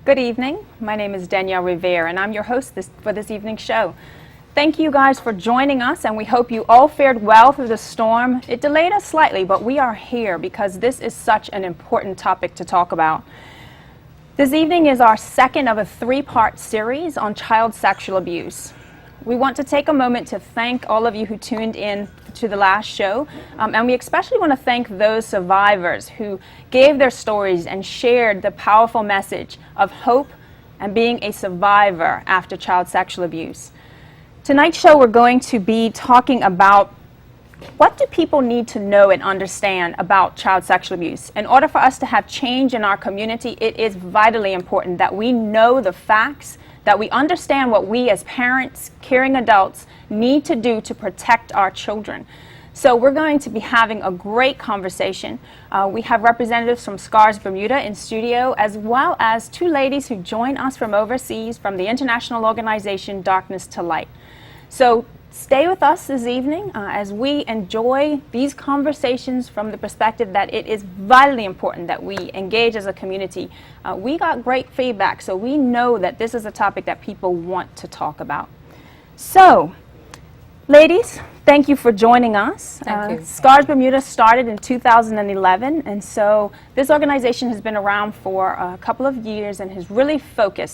Good evening. My name is Danielle Rivera, and I'm your host for this evening's show. Thank you guys for joining us, and we hope you all fared well through the storm. It delayed us slightly, but we are here because this is such an important topic to talk about. This evening is our second of a three-part series on child sexual abuse. We want to take a moment to thank all of you who tuned in to the last show, and we especially want to thank those survivors who gave their stories and shared the powerful message of hope and being a survivor after child sexual abuse. Tonight's show, we're going to be talking about what do people need to know and understand about child sexual abuse. In order for us to have change in our community, it is vitally important that we know the facts, that we understand what we as parents, caring adults, need to do to protect our children. So we're going to be having a great conversation. We have representatives from SCARS Bermuda in studio, as well as two ladies who join us from overseas from the international organization Darkness to Light. So stay with us this evening as we enjoy these conversations from the perspective that it is vitally important that we engage as a community. We got great feedback, so we know that this is a topic that people want to talk about. So, ladies, thank you for joining us. Thank you. SCARS Bermuda started in 2011, and so this organization has been around for a couple of years and has really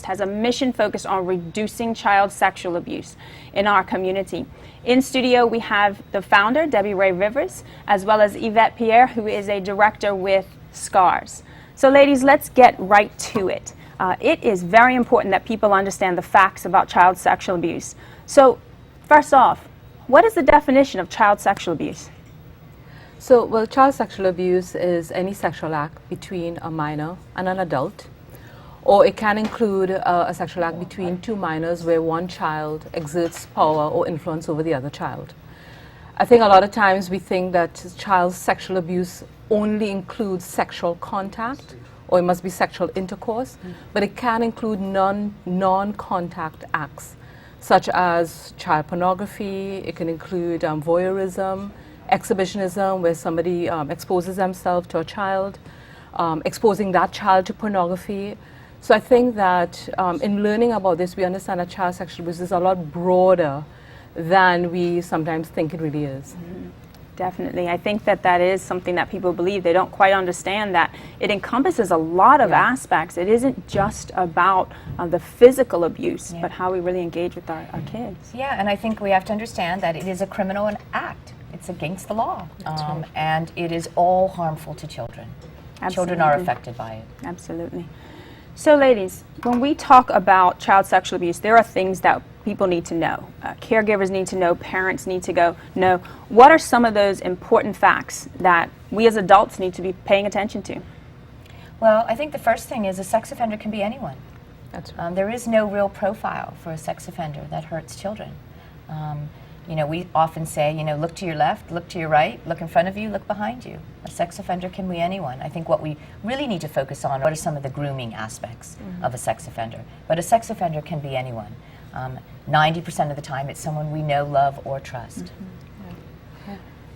has a mission focused on reducing child sexual abuse in our community. In studio, we have the founder, Debbie Ray Rivers, as well as Yvette Pierre, who is a director with SCARS. So ladies, let's get right to it. It is very important that people understand the facts about child sexual abuse. So first off, what is the definition of child sexual abuse? Well, child sexual abuse is any sexual act between a minor and an adult, or it can include a sexual act between two minors where one child exerts power or influence over the other child. I think a lot of times we think that child sexual abuse only includes sexual contact, or it must be sexual intercourse, but it can include non-contact acts, such as child pornography. It can include voyeurism, exhibitionism, where somebody exposes themselves to a child, exposing that child to pornography. So I think that in learning about this, we understand that child sexual abuse is a lot broader than we sometimes think it really is. Mm-hmm. Definitely. I think that that is something that people believe. They don't quite understand that it encompasses a lot of aspects. It isn't just about the physical abuse, but how we really engage with our kids. Yeah, and I think we have to understand that it is a criminal act. It's against the law. And it is all harmful to children. Absolutely. Children are affected by it. Absolutely. So ladies, when we talk about child sexual abuse, there are things that people need to know. Caregivers need to know, parents need to know. What are some of those important facts that we as adults need to be paying attention to? Well, I think the first thing is a sex offender can be anyone. That's right. There is no real profile for a sex offender that hurts children. You know, we often say, you know, look to your left, look to your right, look in front of you, look behind you. A sex offender can be anyone. I think what we really need to focus on are some of the grooming aspects of a sex offender. But a sex offender can be anyone. 90% of the time, it's someone we know, love, or trust.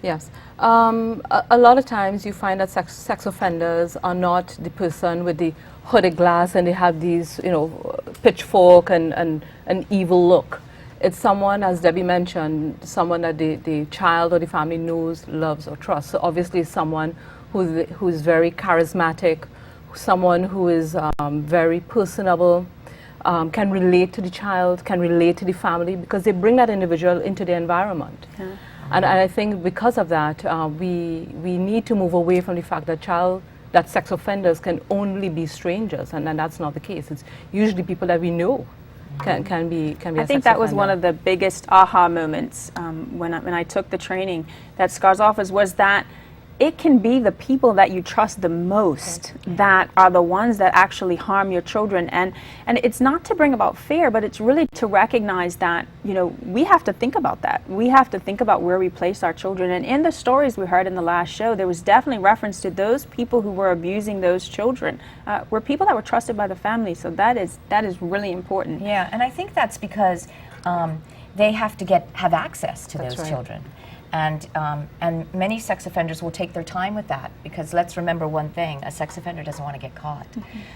Yes. A lot of times you find that sex offenders are not the person with the hooded glass and they have these, you know, pitchfork and an evil look. It's someone, as Debbie mentioned, someone that the child or the family knows, loves, or trusts. So obviously someone who is very charismatic, someone who is very personable, can relate to the child, can relate to the family, because they bring that individual into the environment. And I think because of that, we need to move away from the fact that sex offenders can only be strangers, and that's not the case. It's usually people that we know can be I think that was one of the biggest aha moments when I took the training that SCARS offers, was that it can be the people that you trust the most that are the ones that actually harm your children. And it's not to bring about fear, but it's really to recognize that, you know, we have to think about that. We have to think about where we place our children. And in the stories we heard in the last show, there was definitely reference to those people who were abusing those children were people that were trusted by the family. So that is really important. Yeah, and I think that's because they have to have access to those children. And many sex offenders will take their time with that, because let's remember one thing: a sex offender doesn't want to get caught.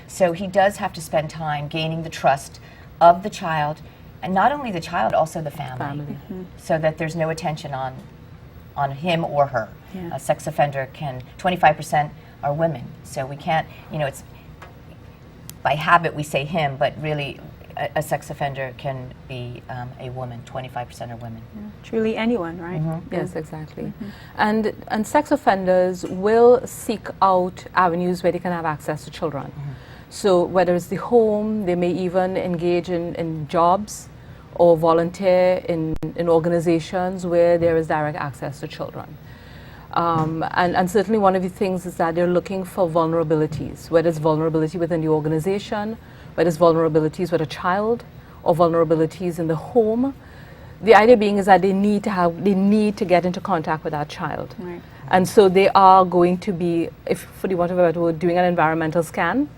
So he does have to spend time gaining the trust of the child, and not only the child, also the family. So that there's no attention on him or her. Yeah. A sex offender can, 25% are women, so we can't, you know, it's by habit we say him, but really a sex offender can be a woman. 25% are women. Truly anyone, right? Yes, exactly. And sex offenders will seek out avenues where they can have access to children. So whether it's the home, they may even engage in jobs or volunteer in organizations where there is direct access to children. And certainly one of the things is that they're looking for vulnerabilities, whether it's vulnerability within the organization, whether it's vulnerabilities with a child, or vulnerabilities in the home. The idea being is that they need to get into contact with that child. Right. And so they are going to be, if for the want of a better word, doing an environmental scan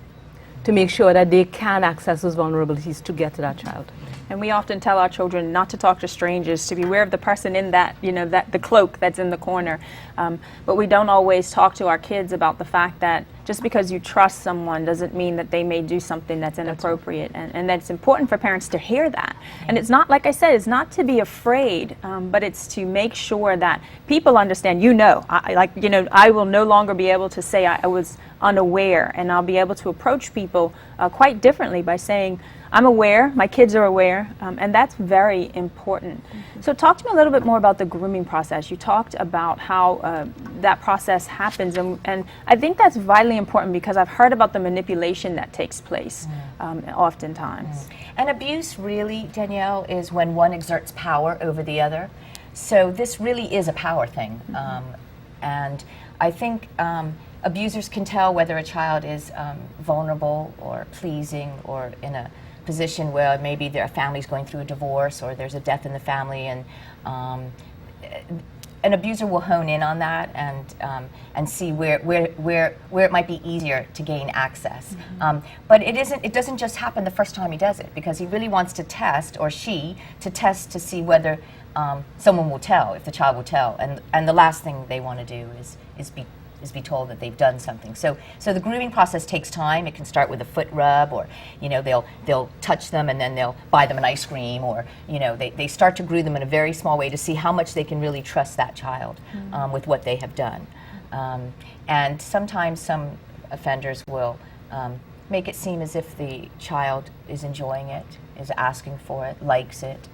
to make sure that they can access those vulnerabilities to get to that child. And we often tell our children not to talk to strangers, to be aware of the person in that, you know, that the cloak that's in the corner. But we don't always talk to our kids about the fact that just because you trust someone doesn't mean that they may do something that's inappropriate. And that's important for parents to hear that. And it's not, like I said, it's not to be afraid, but it's to make sure that people understand, I will no longer be able to say I was unaware, and I'll be able to approach people quite differently by saying, I'm aware, my kids are aware, and that's very important. So talk to me a little bit more about the grooming process. You talked about how that process happens, and I think that's vitally important because I've heard about the manipulation that takes place oftentimes. And abuse really, Danielle, is when one exerts power over the other. So this really is a power thing. And I think abusers can tell whether a child is vulnerable or pleasing or in a position where maybe their family's going through a divorce or there's a death in the family, and an abuser will hone in on that and see where it might be easier to gain access. But it doesn't just happen the first time he does it, because he really wants to test, or she, to test to see whether someone will tell, if the child will tell. And the last thing they want to do is be told that they've done something. So the grooming process takes time. It can start with a foot rub, or they'll touch them and then they'll buy them an ice cream, or they start to groom them in a very small way to see how much they can really trust that child with what they have done. And sometimes some offenders will make it seem as if the child is enjoying it, is asking for it, likes it.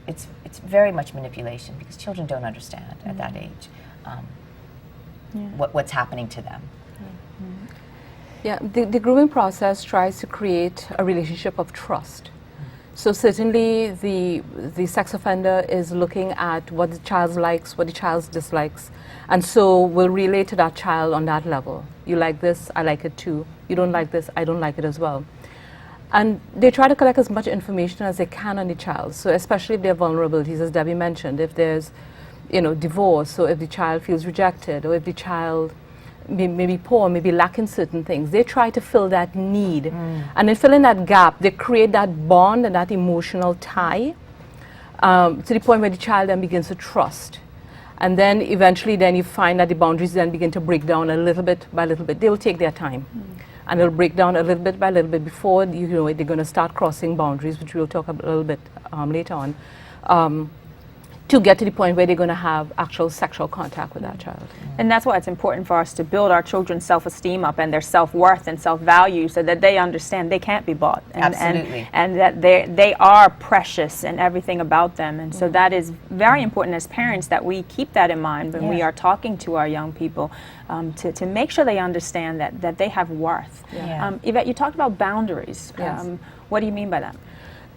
It's very much manipulation, because children don't understand at that age what's happening to them. Yeah, the grooming process tries to create a relationship of trust. So certainly the sex offender is looking at what the child likes, what the child dislikes, and so will relate to that child on that level. You like this, I like it too. You don't like this, I don't like it as well. And they try to collect as much information as they can on the child. So especially if there are vulnerabilities, as Debbie mentioned, if there's divorce, or if the child feels rejected, or if the child may be poor, maybe lacking certain things, they try to fill that need. And in filling that gap, they create that bond and that emotional tie to the point where the child then begins to trust. And then eventually then you find that the boundaries then begin to break down a little bit by little bit. They will take their time. And it'll break down a little bit by little bit before they're going to start crossing boundaries, which we'll talk about a little bit later on, to get to the point where they're going to have actual sexual contact with that child. And that's why it's important for us to build our children's self-esteem up and their self-worth and self-value, so that they understand they can't be bought. Absolutely. And that they are precious and everything about them. And so that is very important as parents, that we keep that in mind when we are talking to our young people, to make sure they understand that they have worth. Yvette, you talked about boundaries. Yes. What do you mean by that?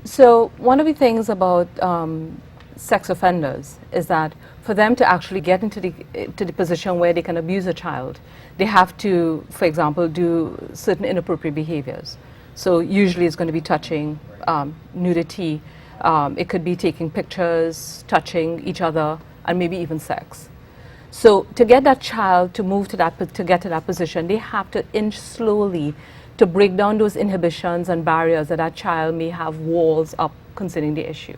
So one of the things about sex offenders is that for them to actually get into the position where they can abuse a child, they have to, for example, do certain inappropriate behaviors. So usually it's going to be touching, nudity, it could be taking pictures, touching each other, and maybe even sex. So to get that child to move to get to that position, they have to inch slowly to break down those inhibitions and barriers that child may have walls up concerning the issue.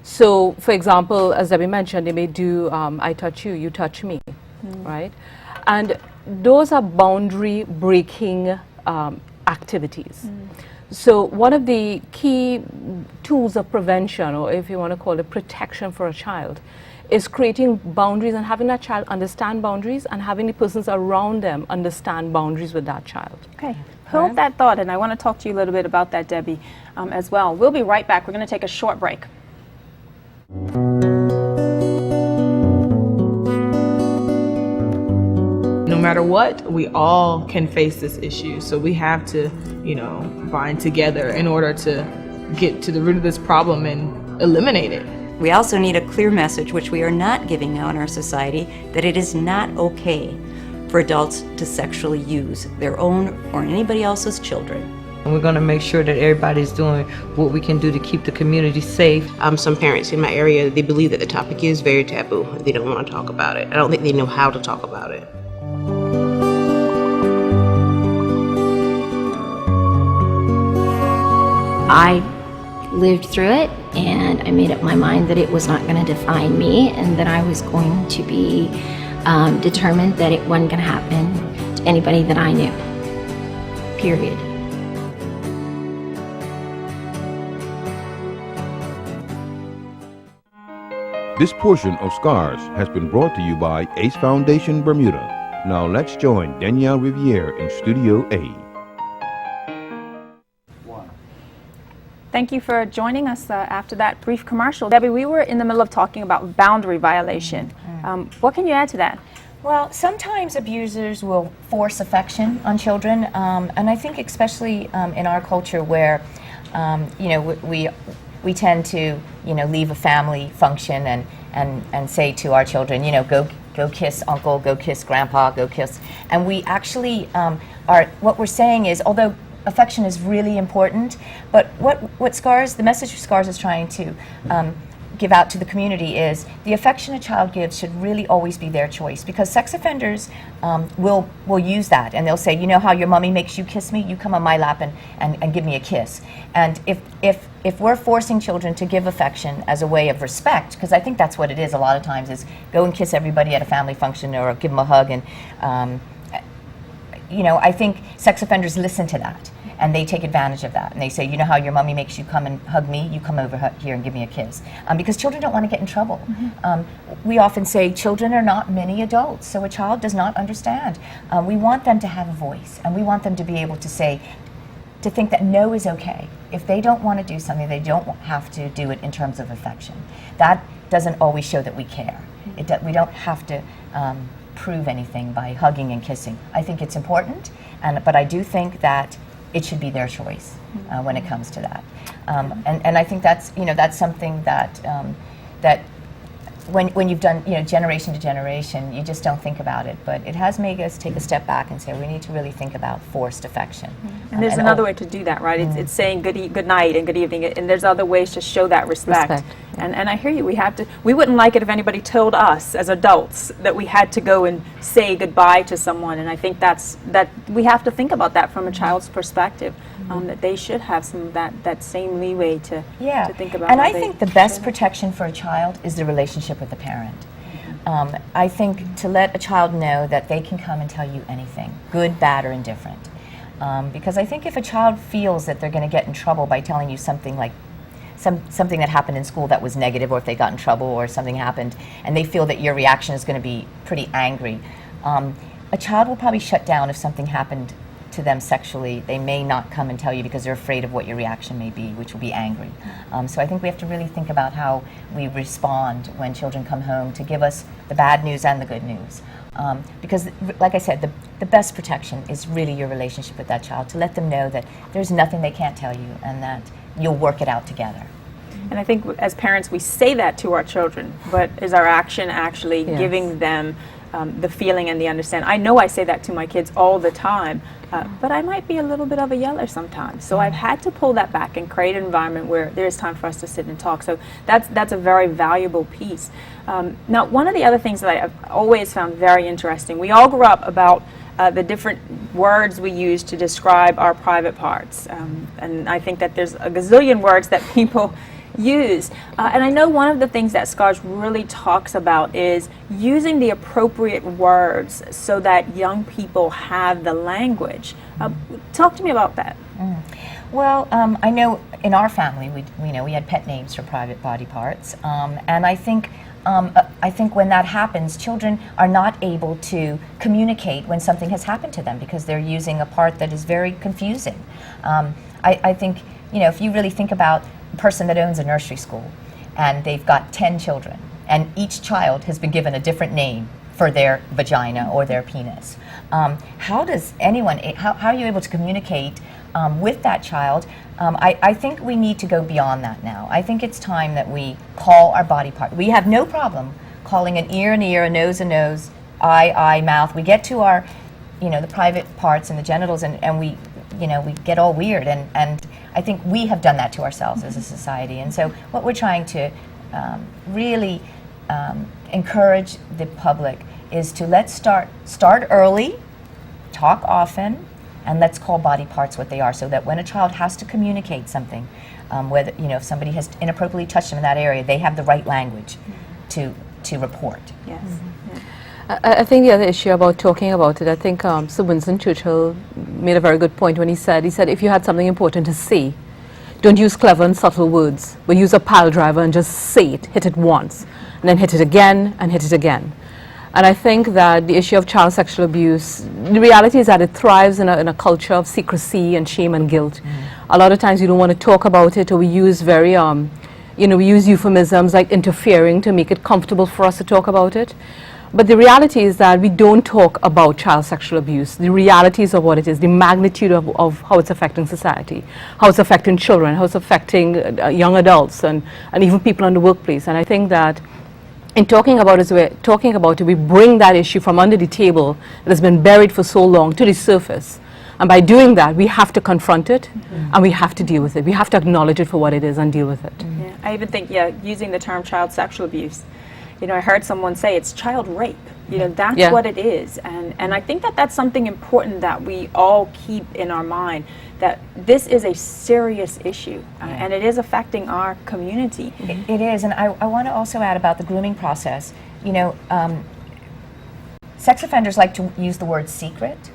So, for example, as Debbie mentioned, they may do I touch you, you touch me, right? And those are boundary breaking activities. So one of the key tools of prevention, or if you want to call it protection for a child, is creating boundaries and having that child understand boundaries and having the persons around them understand boundaries with that child. Okay, hold that thought, and I want to talk to you a little bit about that, Debbie, as well. We'll be right back. We're going to take a short break. No matter what, we all can face this issue. So we have to, bind together in order to get to the root of this problem and eliminate it. We also need a clear message, which we are not giving now in our society, that it is not okay for adults to sexually use their own or anybody else's children. And we're going to make sure that everybody's doing what we can do to keep the community safe. Some parents in my area, they believe that the topic is very taboo. They don't want to talk about it. I don't think they know how to talk about it. I lived through it, and I made up my mind that it was not going to define me, and that I was going to be determined that it wasn't going to happen to anybody that I knew. Period. This portion of Scars has been brought to you by ACE Foundation Bermuda. Now let's join Danielle Riviere in Studio A. Thank you for joining us after that brief commercial. Debbie, we were in the middle of talking about boundary violation. What can you add to that? Well, sometimes abusers will force affection on children, and I think especially in our culture where, we tend to, leave a family function and say to our children, go kiss uncle, go kiss grandpa, go kiss. And we actually what we're saying is, although affection is really important, but what Scars, the message Scars is trying to give out to the community is the affection a child gives should really always be their choice, because sex offenders will use that, and they'll say, you know how your mommy makes you kiss me? You come on my lap and give me a kiss. And if we're forcing children to give affection as a way of respect, because I think that's what it is a lot of times, is go and kiss everybody at a family function or give them a hug, and I think sex offenders listen to that. And they take advantage of that. And they say, you know how your mommy makes you come and hug me? You come over here and give me a kiss. Because children don't want to get in trouble. We often say children are not mini adults, so a child does not understand. We want them to have a voice, and we want them to be able to think that no is okay. If they don't want to do something, they don't have to do it in terms of affection. That doesn't always show that we care. We don't have to prove anything by hugging and kissing. I think it's important, but I do think that it should be their choice when it comes to that. And I think that's something that when you've done generation to generation, you just don't think about it. But it has made us take a step back and say we need to really think about forced affection. And there's another way to do that, right? It's saying good night and good evening, and there's other ways to show that respect. And I hear you. We wouldn't like it if anybody told us as adults that we had to go and say goodbye to someone. And I think that we have to think about that from a child's perspective, that they should have some of that same leeway to think about. And I think the best protection for a child is the relationship with the parent. I think to let a child know that they can come and tell you anything, good, bad, or indifferent. Because I think if a child feels that they're going to get in trouble by telling you something like something that happened in school that was negative, or if they got in trouble or something happened, and they feel that your reaction is going to be pretty angry, a child will probably shut down if something happened to them sexually. They may not come and tell you because they're afraid of what your reaction may be, which will be angry. So I think we have to really think about how we respond when children come home to give us the bad news and the good news. Because, like I said, the best protection is really your relationship with that child, to let them know that there's nothing they can't tell you and that you'll work it out together. And I think as parents, we say that to our children, but is our action actually giving them the feeling and the understanding? I know I say that to my kids all the time, but I might be a little bit of a yeller sometimes. So I've had to pull that back and create an environment where there's time for us to sit and talk. So that's a very valuable piece. Now, one of the other things that I've always found very interesting, we all grew up about the different words we use to describe our private parts. And I think that there's a gazillion words that people use. And I know one of the things that SCARS really talks about is using the appropriate words so that young people have the language. Talk to me about that. Well, I know in our family, we had pet names for private body parts, and I think when that happens, children are not able to communicate when something has happened to them because they're using a part that is very confusing. I think, if you really think about a person that owns a nursery school and they've got 10 children and each child has been given a different name for their vagina or their penis, how are you able to communicate with that child? I think we need to go beyond that now. I think it's time that we call our body part. We have no problem calling an ear, a nose, eye, mouth. We get to our, the private parts and the genitals, and we get all weird. And I think we have done that to ourselves as a society. And so what we're trying to really encourage the public is to let's start early, talk often, and let's call body parts what they are, so that when a child has to communicate something, whether if somebody has inappropriately touched them in that area, they have the right language to report. Yes. I think the other issue about talking about it, I think Sir Winston Churchill made a very good point when he said, if you had something important to say, don't use clever and subtle words, but use a pile driver and just say it, hit it once, and then hit it again and hit it again. And I think that the issue of child sexual abuse, the reality is that it thrives in a culture of secrecy and shame and guilt. A lot of times you don't want to talk about it, or we use very, we use euphemisms like interfering to make it comfortable for us to talk about it. But the reality is that we don't talk about child sexual abuse, the realities of what it is, the magnitude of how it's affecting society, how it's affecting children, how it's affecting young adults and even people in the workplace. And I think that in talking about it, we bring that issue from under the table that has been buried for so long to the surface. And by doing that, we have to confront it and we have to deal with it. We have to acknowledge it for what it is and deal with it. Yeah. I even think, using the term child sexual abuse, I heard someone say it's child rape. That's what it is. And I think that that's something important that we all keep in our mind, that this is a serious issue and it is affecting our community. It is, and I want to also add about the grooming process. Sex offenders like to use the word secret,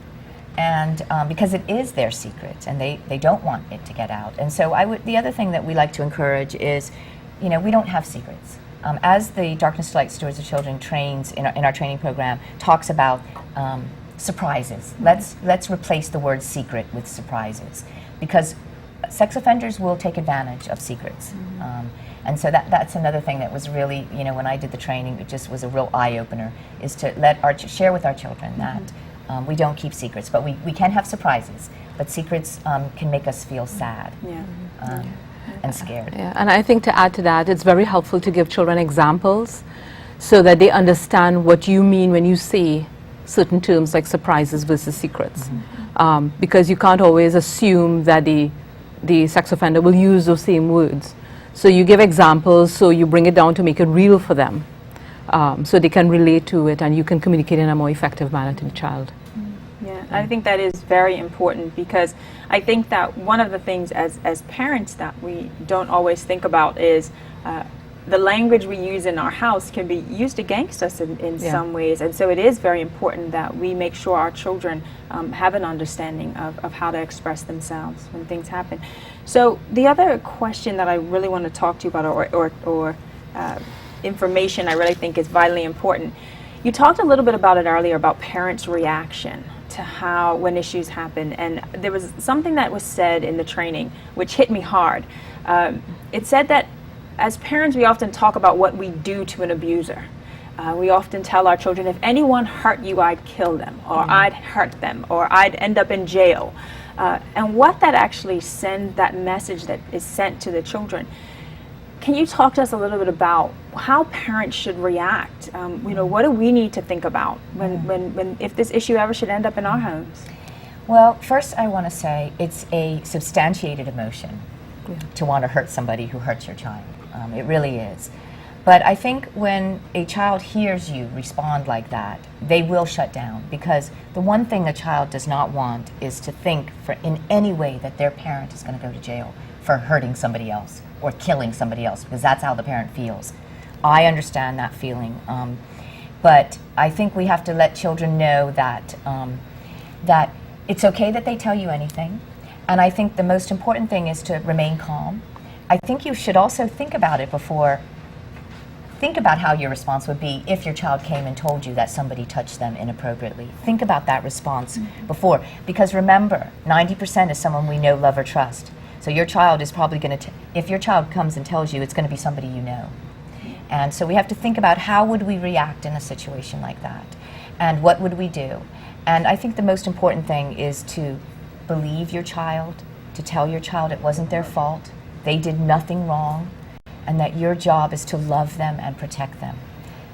and because it is their secret and they don't want it to get out. And so the other thing that we like to encourage is, we don't have secrets. As the Darkness to Light Stewards of Children trains in our training program, talks about surprises. Let's replace the word secret with surprises, because sex offenders will take advantage of secrets. And so that's another thing that was really, when I did the training, it just was a real eye-opener, is to share with our children that we don't keep secrets, but we can have surprises, but secrets can make us feel sad. And scared. Yeah, and I think to add to that, it's very helpful to give children examples so that they understand what you mean when you say certain terms like surprises versus secrets. Because you can't always assume that the sex offender will use those same words. So you give examples, so you bring it down to make it real for them, so they can relate to it and you can communicate in a more effective manner to the child. Yeah, I think that is very important, because I think that one of the things as parents that we don't always think about is the language we use in our house can be used against us in some ways. And so it is very important that we make sure our children have an understanding of how to express themselves when things happen. So the other question that I really want to talk to you about, or information I really think is vitally important, you talked a little bit about it earlier, about parents' reaction to how, when issues happen, and there was something that was said in the training which hit me hard. It said that as parents we often talk about what we do to an abuser. We often tell our children, if anyone hurt you, I'd kill them, or I'd hurt them, or I'd end up in jail. And what that actually sends, that message that is sent to the children. Can you talk to us a little bit about how parents should react? What do we need to think about when if this issue ever should end up in our homes? Well, first I want to say it's a substantiated emotion to want to hurt somebody who hurts your child. It really is. But I think when a child hears you respond like that, they will shut down, because the one thing a child does not want is to think in any way that their parent is going to go to jail for hurting somebody else or killing somebody else, because that's how the parent feels. I understand that feeling. But I think we have to let children know that, that it's okay that they tell you anything. And I think the most important thing is to remain calm. I think you should also think about it before. Think about how your response would be if your child came and told you that somebody touched them inappropriately. Think about that response before. Because remember, 90% is someone we know, love, or trust. So your child is probably going to, if your child comes and tells you, it's going to be somebody you know. And so we have to think about how would we react in a situation like that? And what would we do? And I think the most important thing is to believe your child, to tell your child it wasn't their fault, they did nothing wrong, and that your job is to love them and protect them.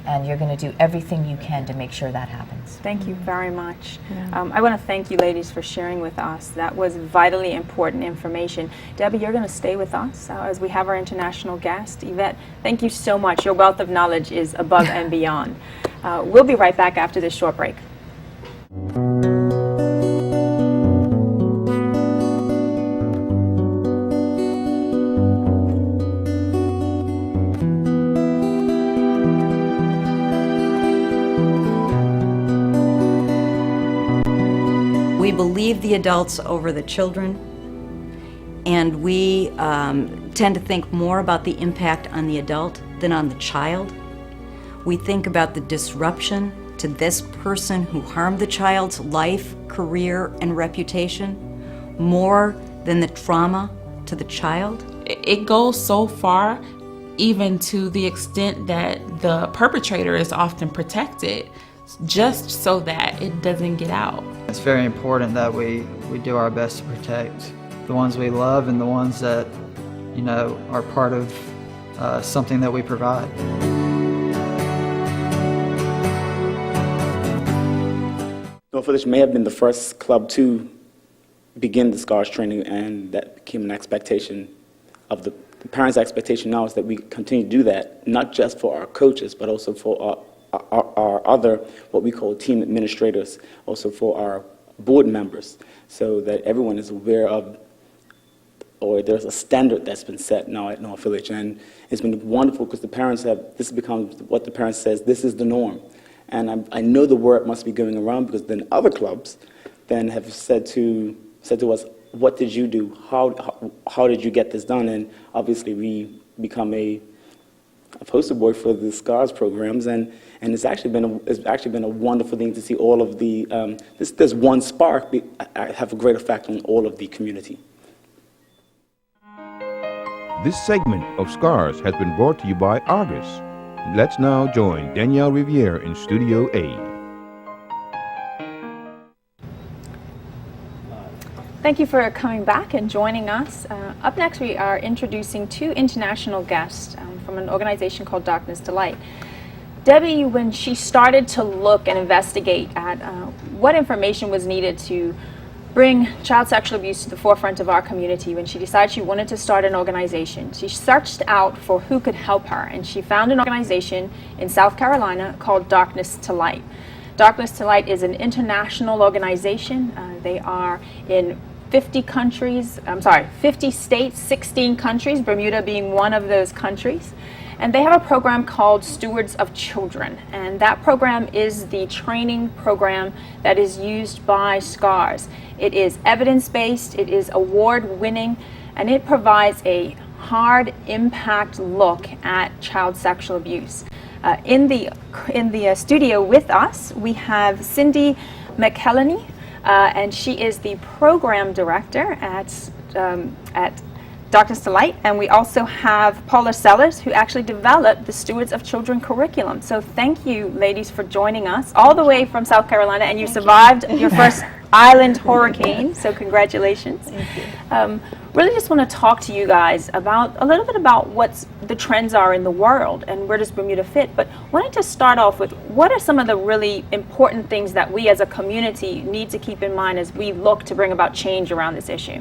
And you're going to do everything you can to make sure that happens. Thank you very much. I want to thank you ladies for sharing with us. That was vitally important information. Debbie, you're going to stay with us as we have our international guest. Yvette, thank you so much. Your wealth of knowledge is above and beyond. We'll be right back after this short break. We believe the adults over the children, and we tend to think more about the impact on the adult than on the child. We think about the disruption to this person who harmed the child's life, career, and reputation more than the trauma to the child. It goes so far, even to the extent that the perpetrator is often protected just so that it doesn't get out. It's very important that we do our best to protect the ones we love and the ones that, you know, are part of something that we provide. North Village may have been the first club to begin the SCARS training, and that became an expectation of the parents' expectation now is that we continue to do that, not just for our coaches, but also for our other, what we call team administrators, also for our board members, so that everyone is aware of, or there's a standard that's been set now at North Village. And it's been wonderful because the parents have, this becomes what the parents says, this is the norm. And I know the word must be going around because then other clubs then have said to us, what did you do? How did you get this done? And obviously we become a poster boy for the SCARS programs, and it's actually been a wonderful thing to see all of the this one spark have a great effect on all of the community. This segment of SCARS has been brought to you by Argus. Let's now join Danielle Riviere in Studio A. Thank you for coming back and joining us. Up next, we are introducing two international guests from an organization called Darkness to Light. Debbie, when she started to look and investigate at what information was needed to bring child sexual abuse to the forefront of our community, when she decided she wanted to start an organization, she searched out for who could help her, and she found an organization in South Carolina called Darkness to Light. Darkness to Light is an international organization. They are in 50 states, 16 countries, Bermuda being one of those countries. And they have a program called Stewards of Children. And that program is the training program that is used by SCARS. It is evidence-based, it is award-winning, and it provides a hard impact look at child sexual abuse. In the studio with us, we have Cindy McKelney, and she is the program director at Darkness to Light, and we also have Paula Sellers, who actually developed the Stewards of Children curriculum. So thank you, ladies, for joining us all the way from South Carolina, and you survived your first island hurricane, so congratulations. Thank you. Really just want to talk to you guys about a little bit about what the trends are in the world and where does Bermuda fit, but wanted to start off with what are some of the really important things that we as a community need to keep in mind as we look to bring about change around this issue?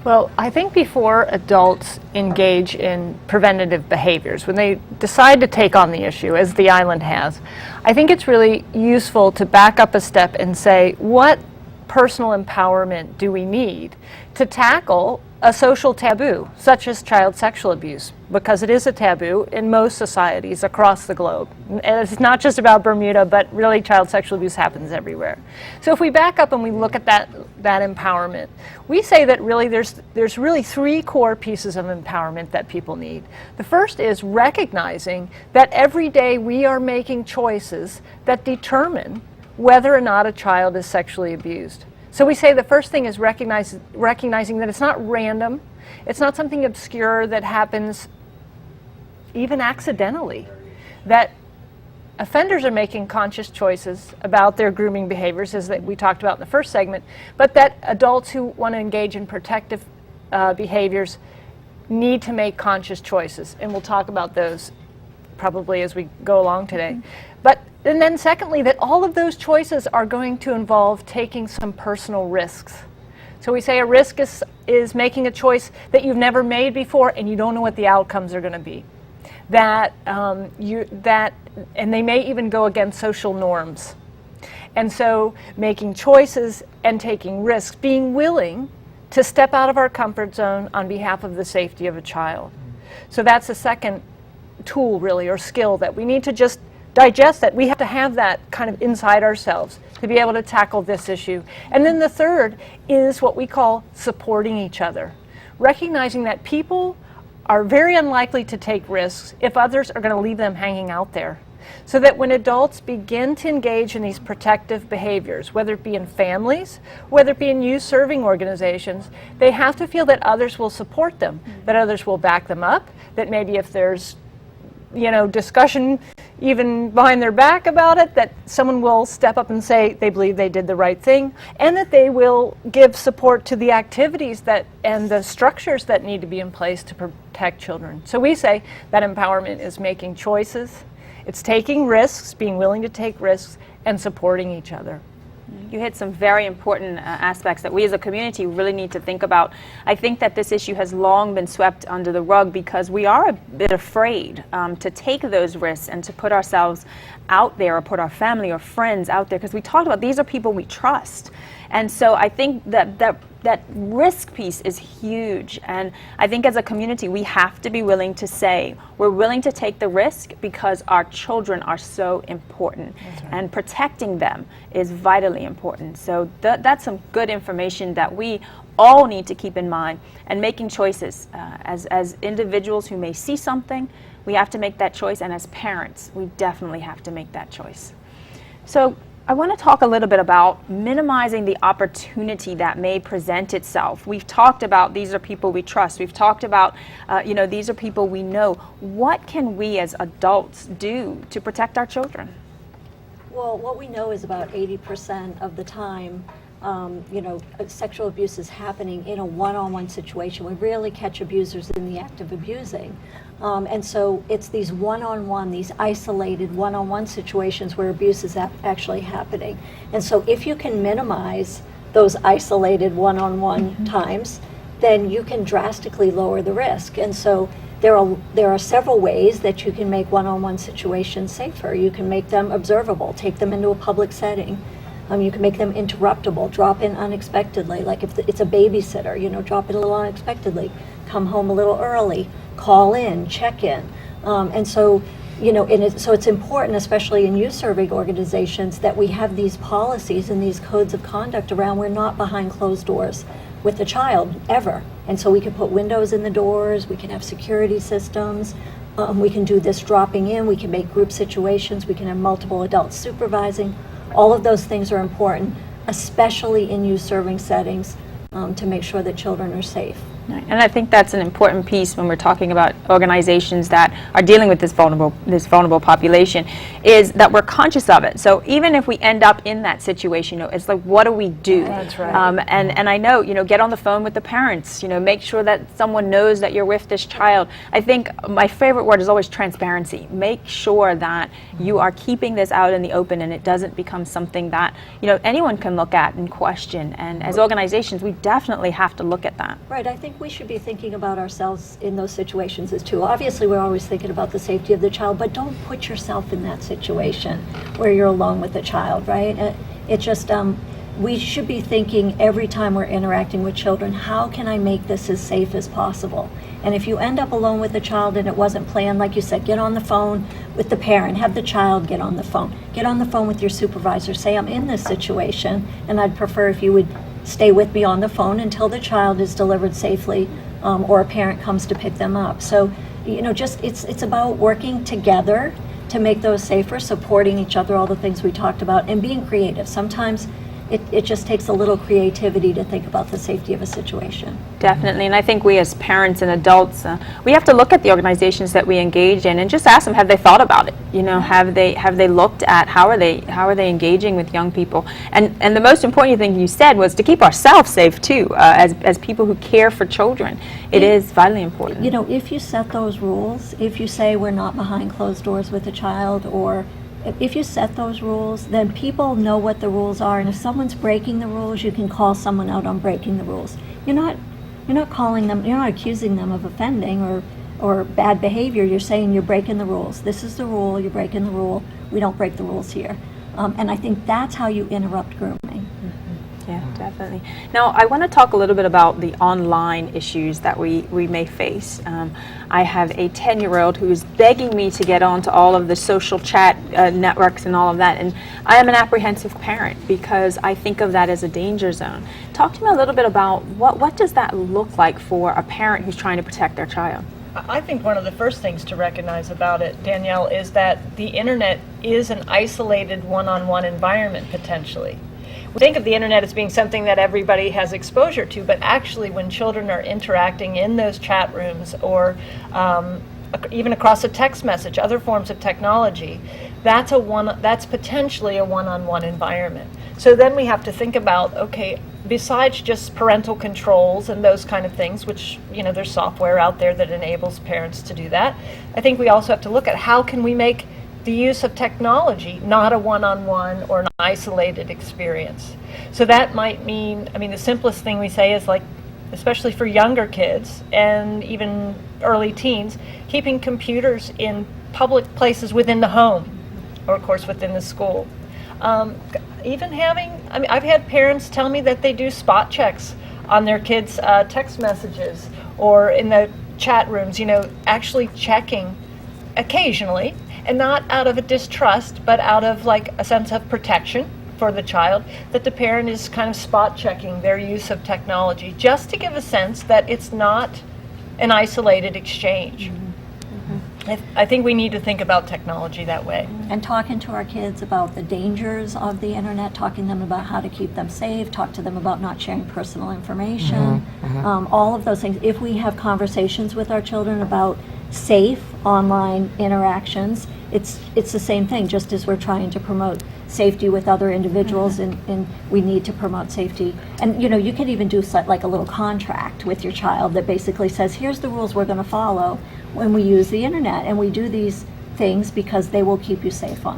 Well, I think before adults engage in preventative behaviors, when they decide to take on the issue, as the island has, I think it's really useful to back up a step and say, what personal empowerment do we need to tackle a social taboo, such as child sexual abuse, because it is a taboo in most societies across the globe. And it's not just about Bermuda, but really child sexual abuse happens everywhere. So if we back up and we look at that empowerment, we say that really there's really three core pieces of empowerment that people need. The first is recognizing that every day we are making choices that determine whether or not a child is sexually abused. So we say the first thing is recognizing that it's not random, it's not something obscure that happens even accidentally, that offenders are making conscious choices about their grooming behaviors, as that we talked about in the first segment, but that adults who want to engage in protective behaviors need to make conscious choices, and we'll talk about those probably as we go along today. And then secondly, that all of those choices are going to involve taking some personal risks. So we say a risk is making a choice that you've never made before and you don't know what the outcomes are going to be. And they may even go against social norms. And so making choices and taking risks, being willing to step out of our comfort zone on behalf of the safety of a child. So that's the second tool really, or skill, that we need to just digest, that we have to have that kind of inside ourselves to be able to tackle this issue. And then the third is what we call supporting each other, recognizing that people are very unlikely to take risks if others are going to leave them hanging out there. So that when adults begin to engage in these protective behaviors, whether it be in families, whether it be in youth serving organizations, they have to feel that others will support them, that others will back them up, that maybe if there's discussion even behind their back about it, that someone will step up and say they believe they did the right thing, and that they will give support to the activities and the structures that need to be in place to protect children. So we say that empowerment is making choices, it's taking risks, being willing to take risks, and supporting each other. You hit some very important aspects that we as a community really need to think about. I think that this issue has long been swept under the rug because we are a bit afraid to take those risks and to put ourselves out there, or put our family or friends out there, because we talked about these are people we trust. And so I think that risk piece is huge. And I think as a community, we have to be willing to say, we're willing to take the risk because our children are so important. Right. And protecting them is vitally important. So that's some good information that we all need to keep in mind. And making choices as individuals who may see something, we have to make that choice. And as parents, we definitely have to make that choice. So I want to talk a little bit about minimizing the opportunity that may present itself. We've talked about these are people we trust. We've talked about, these are people we know. What can we as adults do to protect our children? Well, what we know is about 80% of the time, sexual abuse is happening in a one-on-one situation. We rarely catch abusers in the act of abusing. And so it's these one-on-one, these isolated one-on-one situations where abuse is actually happening. And so if you can minimize those isolated one-on-one times, then you can drastically lower the risk. And so there are several ways that you can make one-on-one situations safer. You can make them observable, take them into a public setting. You can make them interruptible, drop in unexpectedly, like if it's a babysitter, drop in a little unexpectedly, come home a little early, call in, check in. And so, so it's important, especially in youth serving organizations, that we have these policies and these codes of conduct around. We're not behind closed doors with the child, ever. And so we can put windows in the doors, we can have security systems, we can do this dropping in, we can make group situations, we can have multiple adults supervising. All of those things are important, especially in youth serving settings, to make sure that children are safe. And I think that's an important piece when we're talking about organizations that are dealing with this vulnerable population, is that we're conscious of it. So even if we end up in that situation, it's like, what do we do? That's right. And I know, get on the phone with the parents, make sure that someone knows that you're with this child. I think my favorite word is always transparency. Make sure that you are keeping this out in the open and it doesn't become something that, anyone can look at and question. And as organizations, we definitely have to look at that. Right, I think we should be thinking about ourselves in those situations as too. Obviously, we're always thinking about the safety of the child, but don't put yourself in that situation where you're alone with the child, right? It just, we should be thinking every time we're interacting with children, how can I make this as safe as possible? And if you end up alone with a child and it wasn't planned, like you said, get on the phone with the parent, have the child get on the phone. Get on the phone with your supervisor, say, I'm in this situation, and I'd prefer if you would stay with me on the phone until the child is delivered safely, or a parent comes to pick them up. So, just it's about working together to make those safer, supporting each other, all the things we talked about, and being creative. Sometimes it just takes a little creativity to think about the safety of a situation. Definitely, and I think we as parents and adults, we have to look at the organizations that we engage in and just ask them, have they thought about it? Have they looked at how are they engaging with young people? And the most important thing you said was to keep ourselves safe too, as people who care for children. It is vitally important. If you set those rules, if you say we're not behind closed doors with a child, or if you set those rules, then people know what the rules are, and if someone's breaking the rules, you can call someone out on breaking the rules. You're not calling them, you're not accusing them of offending or bad behavior. You're saying you're breaking the rules. This is the rule, you're breaking the rule. We don't break the rules here. And I think that's how you interrupt grooming. Yeah, definitely. Now, I want to talk a little bit about the online issues that we may face. I have a 10-year-old who is begging me to get onto all of the social chat networks and all of that, and I am an apprehensive parent because I think of that as a danger zone. Talk to me a little bit about what does that look like for a parent who's trying to protect their child? I think one of the first things to recognize about it, Danielle, is that the internet is an isolated one-on-one environment potentially. We think of the internet as being something that everybody has exposure to, but actually when children are interacting in those chat rooms or even across a text message, other forms of technology, that's potentially a one-on-one environment. So then we have to think about, okay, besides just parental controls and those kind of things, which, there's software out there that enables parents to do that, I think we also have to look at how can we make the use of technology not a one-on-one or an isolated experience. So that might mean, the simplest thing we say is, like, especially for younger kids and even early teens, keeping computers in public places within the home or, of course, within the school. Even having, I've had parents tell me that they do spot checks on their kids' text messages or in the chat rooms, actually checking occasionally, and not out of a distrust, but out of like a sense of protection for the child, that the parent is kind of spot checking their use of technology, just to give a sense that it's not an isolated exchange. I think we need to think about technology that way. And talking to our kids about the dangers of the internet, talking to them about how to keep them safe, talk to them about not sharing personal information, all of those things. If we have conversations with our children about safe online interactions, it's the same thing, just as we're trying to promote safety with other individuals, and we need to promote safety. And you can even do like a little contract with your child that basically says, here's the rules we're going to follow when we use the internet, and we do these things because they will keep you safer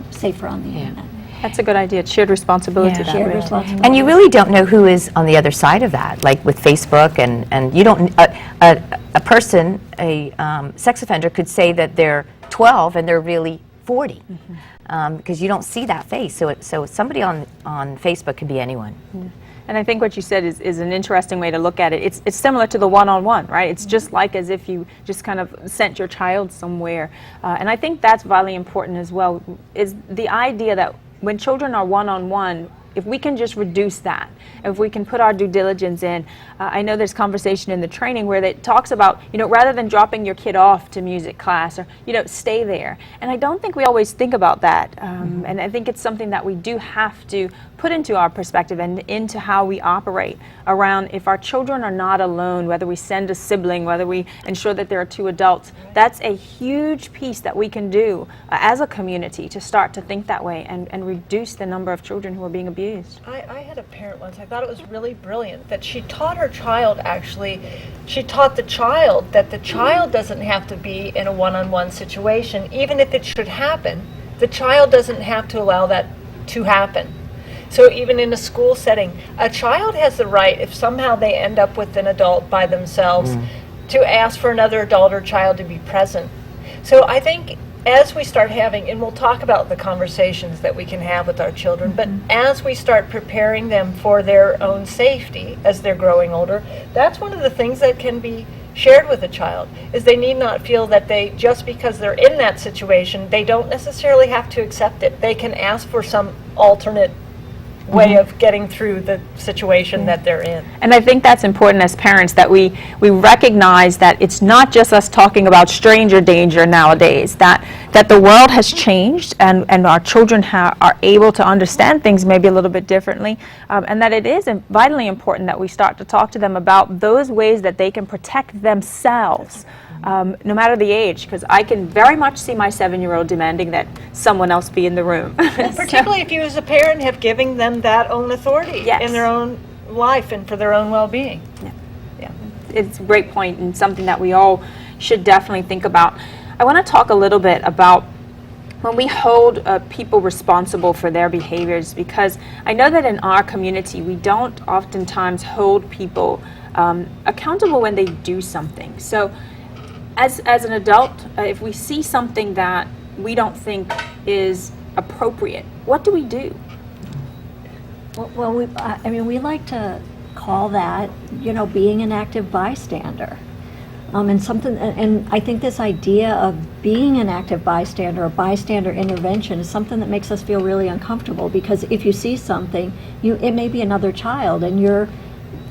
on the internet. That's a good idea. It's shared responsibility. Yeah. Shared responsibility. And you really don't know who is on the other side of that, like with Facebook, and you don't, a person, a sex offender could say that they're 12 and they're really 40, because you don't see that face. So somebody on Facebook can be anyone. And I think what you said is an interesting way to look at it. It's similar to the one-on-one, right? It's just like as if you just kind of sent your child somewhere. And I think that's vitally important as well, is the idea that when children are one-on-one, if we can just reduce that, if we can put our due diligence in, I know there's conversation in the training where it talks about, rather than dropping your kid off to music class or, stay there. And I don't think we always think about that. And I think it's something that we do have to put into our perspective and into how we operate around if our children are not alone, whether we send a sibling, whether we ensure that there are two adults. That's a huge piece that we can do as a community to start to think that way and reduce the number of children who are being abused. I had a parent once, I thought it was really brilliant, that she taught her child, she taught the child that the child doesn't have to be in a one-on-one situation. Even if it should happen, the child doesn't have to allow that to happen. So even in a school setting, a child has the right, if somehow they end up with an adult by themselves, to ask for another adult or child to be present. So I think as we start having, and we'll talk about the conversations that we can have with our children, but as we start preparing them for their own safety as they're growing older, that's one of the things that can be shared with a child, is they need not feel that they, just because they're in that situation, they don't necessarily have to accept it. They can ask for some alternate way of getting through the situation that they're in. And I think that's important as parents, that we recognize that it's not just us talking about stranger danger nowadays, that the world has changed, and our children are able to understand things maybe a little bit differently, and that it is vitally important that we start to talk to them about those ways that they can protect themselves. No matter the age, because I can very much see my 7-year-old demanding that someone else be in the room. And particularly if you as a parent have given them that own authority in their own life and for their own well-being. Yeah, it's a great point, and something that we all should definitely think about. I want to talk a little bit about when we hold people responsible for their behaviors, because I know that in our community we don't oftentimes hold people accountable when they do something. So as an adult, if we see something that we don't think is appropriate, what do we do? Well, we like to call that, being an active bystander. And I think this idea of being an active bystander or bystander intervention is something that makes us feel really uncomfortable, because if you see something, it may be another child, and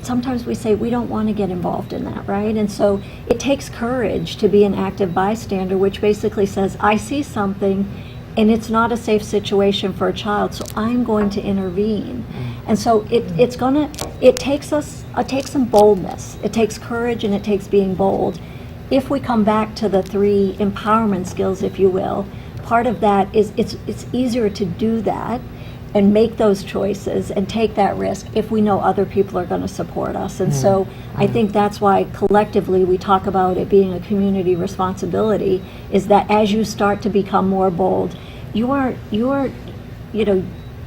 sometimes we say we don't want to get involved in that, right? And so it takes courage to be an active bystander, which basically says, I see something and it's not a safe situation for a child, so I'm going to intervene. And so it takes some boldness. It takes courage, and it takes being bold. If we come back to the 3 empowerment skills, if you will, part of that is it's easier to do that and make those choices and take that risk if we know other people are going to support us. And so I think that's why collectively we talk about it being a community responsibility, is that as you start to become more bold, you are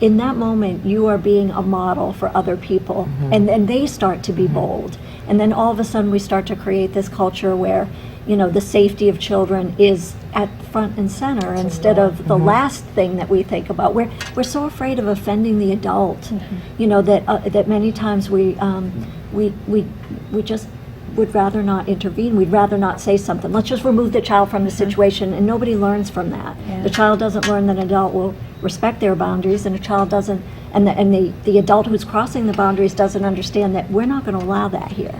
in that moment you are being a model for other people, and then they start to be bold. And then all of a sudden we start to create this culture where the safety of children is at front and center instead of the last thing that we think about. We're so afraid of offending the adult, that many times we just would rather not intervene. We'd rather not say something. Let's just remove the child from the situation, and nobody learns from that. The child doesn't learn that an adult will respect their boundaries, and a child doesn't, and the adult who's crossing the boundaries doesn't understand that we're not going to allow that here.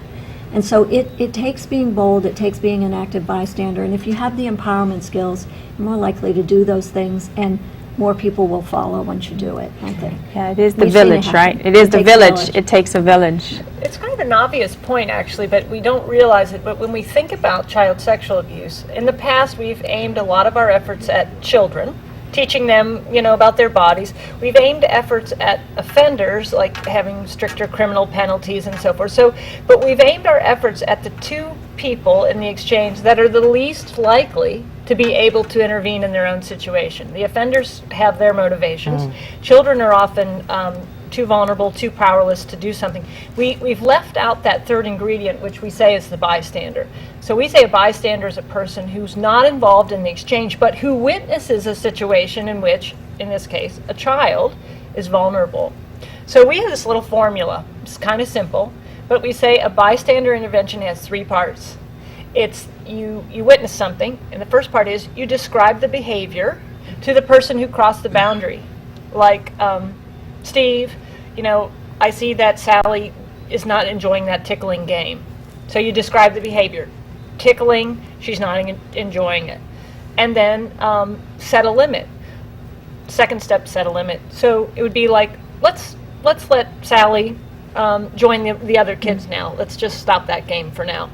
And so it takes being bold, it takes being an active bystander, and if you have the empowerment skills, you're more likely to do those things, and more people will follow once you do it, I think. Yeah, it is the village, right? It is the village. It takes a village. It's kind of an obvious point, actually, but we don't realize it. But when we think about child sexual abuse, in the past we've aimed a lot of our efforts at children, teaching them, about their bodies. We've aimed efforts at offenders, like having stricter criminal penalties and so forth. But we've aimed our efforts at the 2 people in the exchange that are the least likely to be able to intervene in their own situation. The offenders have their motivations. Children are often too vulnerable, too powerless to do something. We've left out that 3rd ingredient, which we say is the bystander. So we say a bystander is a person who's not involved in the exchange, but who witnesses a situation in which, in this case, a child is vulnerable. So we have this little formula. It's kind of simple, but we say a bystander intervention has 3 parts. It's you witness something, and the first part is you describe the behavior to the person who crossed the boundary. Like, Steve, I see that Sally is not enjoying that tickling game. So you describe the behavior. Tickling, she's not enjoying it. And then set a limit. Second step, set a limit. So it would be like, let's let Sally join the other kids now. Let's just stop that game for now.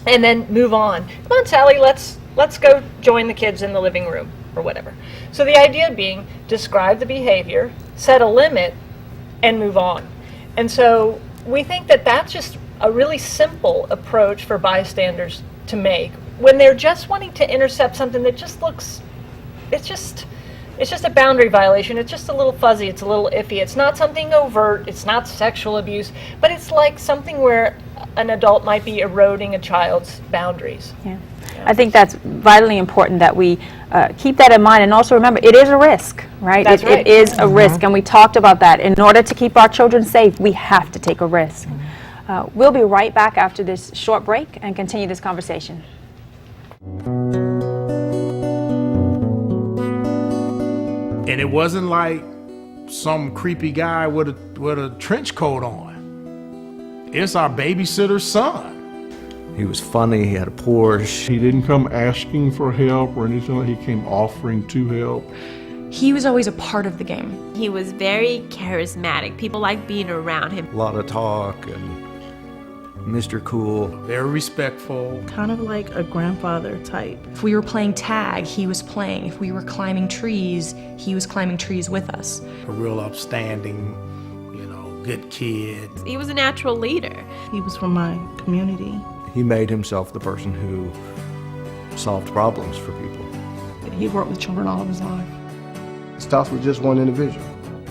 And then move on. Come on, Sally, let's go join the kids in the living room or whatever. So the idea being, describe the behavior, set a limit, and move on. And so we think that that's just a really simple approach for bystanders to make when they're just wanting to intercept something that just looks, it's just a boundary violation. It's just a little fuzzy. It's a little iffy. It's not something overt. It's not sexual abuse, but it's like something where an adult might be eroding a child's boundaries. Yeah. I think that's vitally important that we keep that in mind, and also remember it is a risk, right? That's right. It is a risk, and we talked about that. In order to keep our children safe, we have to take a risk. We'll be right back after this short break and continue this conversation. And it wasn't like some creepy guy with a trench coat on. It's our babysitter's son. He was funny, he had a Porsche. He didn't come asking for help or anything like that. He came offering to help. He was always a part of the game. He was very charismatic. People liked being around him. A lot of talk and Mr. Cool. Very respectful. Kind of like a grandfather type. If we were playing tag, he was playing. If we were climbing trees, he was climbing trees with us. A real upstanding, good kid. He was a natural leader. He was from my community. He made himself the person who solved problems for people. He worked with children all of his life. It starts with just one individual.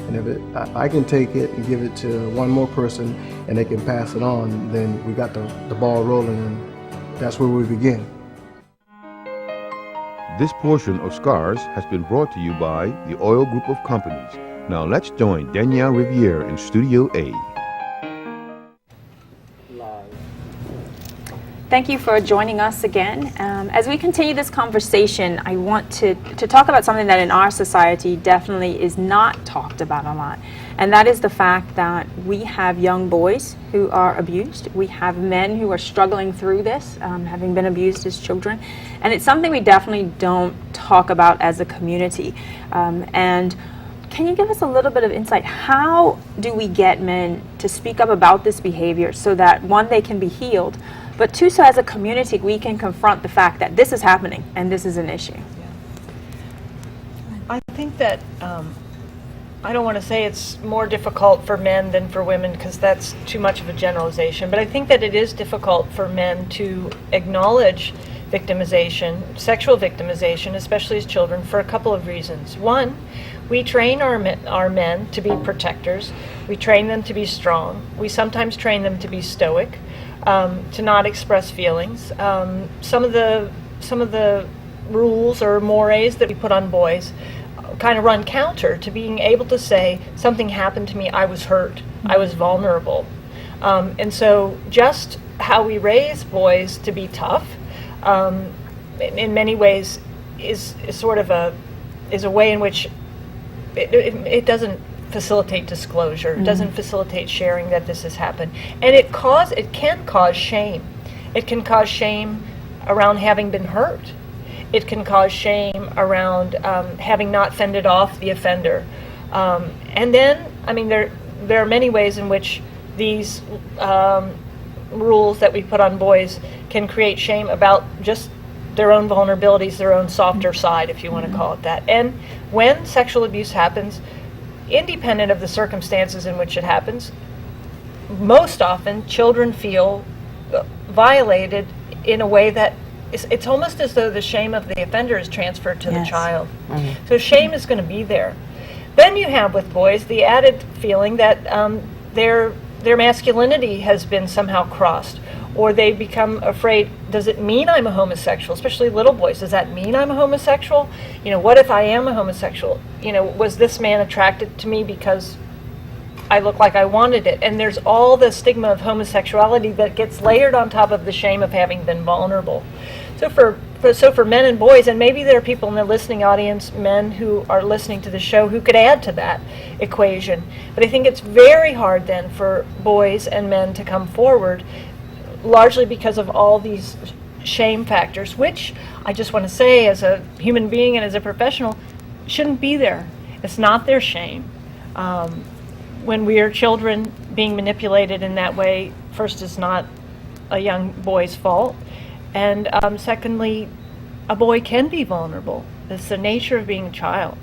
And if I can take it and give it to one more person and they can pass it on, then we got the ball rolling, and that's where we begin. This portion of Scars has been brought to you by the Oil Group of Companies. Now let's join Danielle Riviere in Studio A. Thank you for joining us again. As we continue this conversation, I want to talk about something that in our society definitely is not talked about a lot, and that is the fact that we have young boys who are abused. We have men who are struggling through this, having been abused as children, and it's something we definitely don't talk about as a community. And can you give us a little bit of insight? How do we get men to speak up about this behavior so that, one, they can be healed, but two, so as a community we can confront the fact that this is happening and this is an issue? I think that I don't want to say it's more difficult for men than for women, because that's too much of a generalization, but I think that it is difficult for men to acknowledge victimization, sexual victimization, especially as children, for a couple of reasons. One, we train our men to be protectors. We train them to be strong. We sometimes train them to be stoic, to not express feelings. Some of the rules or mores that we put on boys kind of run counter to being able to say, something happened to me, I was hurt, I was vulnerable. And so just how we raise boys to be tough, in many ways is sort of a way in which it doesn't facilitate disclosure. It doesn't facilitate sharing that this has happened, and it can cause shame. It can cause shame around having been hurt. It can cause shame around having not fended off the offender. And then, I mean, there are many ways in which these rules that we put on boys can create shame about just their own vulnerabilities, their own softer side, if you want to call it that. And when sexual abuse happens, independent of the circumstances in which it happens, most often children feel violated in a way that it's almost as though the shame of the offender is transferred to the child. So shame is going to be there. Then you have with boys the added feeling that their masculinity has been somehow crossed, or they become afraid, does it mean I'm a homosexual? Especially little boys, does that mean I'm a homosexual? What if I am a homosexual? Was this man attracted to me because I look like I wanted it? And there's all the stigma of homosexuality that gets layered on top of the shame of having been vulnerable. So for men and boys, and maybe there are people in the listening audience, men who are listening to the show, who could add to that equation. But I think it's very hard then for boys and men to come forward, largely because of all these shame factors, which I just want to say as a human being and as a professional, shouldn't be there. It's not their shame. When we are children, being manipulated in that way, first, is not a young boy's fault. And secondly, a boy can be vulnerable. It's the nature of being a child.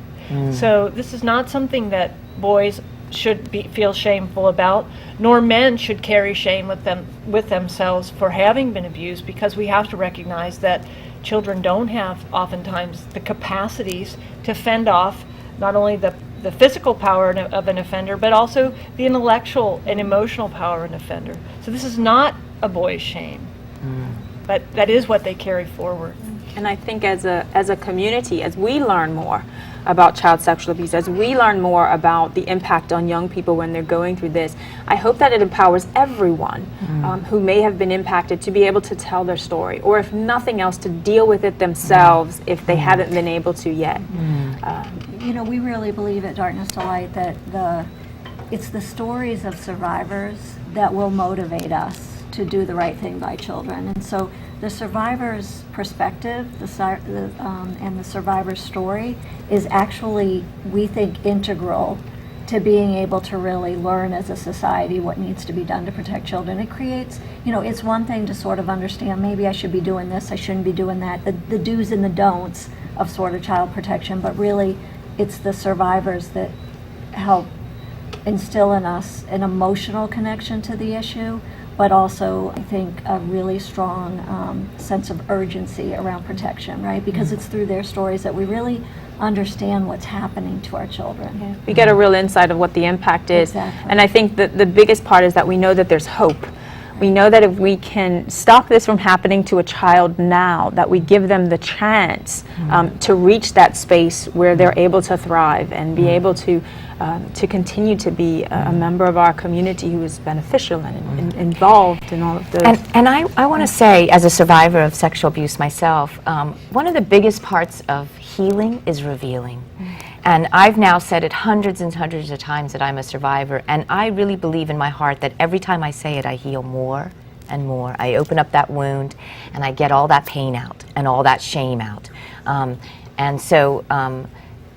So this is not something that boys should feel shameful about, nor men should carry shame with themselves for having been abused, because we have to recognize that children don't have oftentimes the capacities to fend off not only the the physical power of an offender, but also the intellectual and emotional power of an offender. So this is not a boy's shame, but that is what they carry forward. And I think as a community, as we learn more about child sexual abuse, as we learn more about the impact on young people when they're going through this, I hope that it empowers everyone who may have been impacted to be able to tell their story, or if nothing else, to deal with it themselves if they haven't been able to yet. You know, we really believe at Darkness to Light that it's the stories of survivors that will motivate us to do the right thing by children. And so the survivor's perspective and the survivor's story is actually, we think, integral to being able to really learn as a society what needs to be done to protect children. It creates, you know, it's one thing to sort of understand, maybe I should be doing this, I shouldn't be doing that, the do's and the don'ts of sort of child protection, but really it's the survivors that help instill in us an emotional connection to the issue, but also, I think, a really strong sense of urgency around protection, right? Because it's through their stories that we really understand what's happening to our children. Yeah. We get a real insight of what the impact is. Exactly. And I think that the biggest part is that we know that there's hope. We know that if we can stop this from happening to a child now, that we give them the chance to reach that space where they're able to thrive and be able to continue to be a member of our community who is beneficial and involved in all of those. And I want to say, as a survivor of sexual abuse myself, one of the biggest parts of healing is revealing. And I've now said it hundreds and hundreds of times that I'm a survivor, and I really believe in my heart that every time I say it, I heal more and more. I open up that wound, and I get all that pain out and all that shame out. And so,